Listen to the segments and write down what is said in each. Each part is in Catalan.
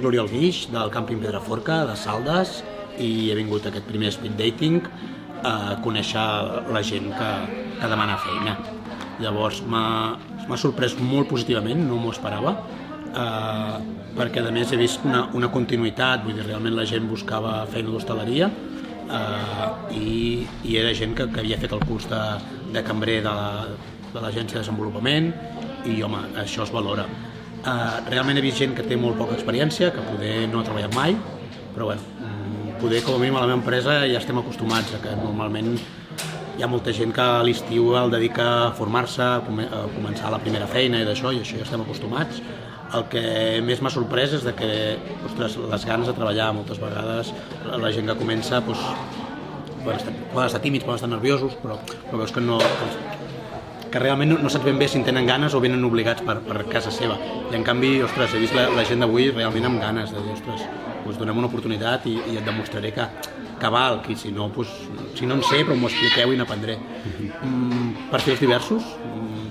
soc l'Oriol Guix, del càmping Pedraforca, de Saldes, i he vingut a aquest primer speed dating a conèixer la gent que demana feina. Llavors m'ha sorprès molt positivament, no m'ho esperava, perquè a més he vist una continuïtat, vull dir, realment la gent buscava feina d'hostaleria i era gent que havia fet el curs de cambrer de l'agència de desenvolupament i, home, això es valora. Realment he vist gent que té molt poca experiència, que poder no ha treballat mai, però bueno, poder com a mínim a la meva empresa ja estem acostumats a que normalment hi ha molta gent que a l'estiu el dedica a formar-se, a començar la primera feina i d'això, i això ja estem acostumats. El que més m'ha sorprès és que, ostres, les ganes de treballar moltes vegades, la gent que comença poden estar tímids, poden estar nerviosos, però veus que realment no saps ben bé si en tenen ganes o venen obligats per casa seva. I en canvi, ostres, he vist la gent d'avui realment amb ganes de dir, ostres, donem una oportunitat i et demostraré que valc, i si no en sé, però m'ho expliqueu i n'aprendré. Perfils diversos,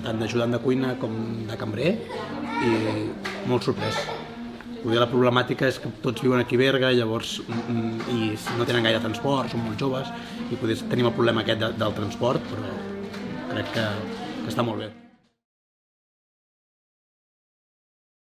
tant d'ajudant de cuina com de cambrer, i molt sorprès. La problemàtica és que tots viuen aquí a Berga, llavors i no tenen gaire transport, són molt joves, i tenim el problema aquest del transport, però crec que està molt bé.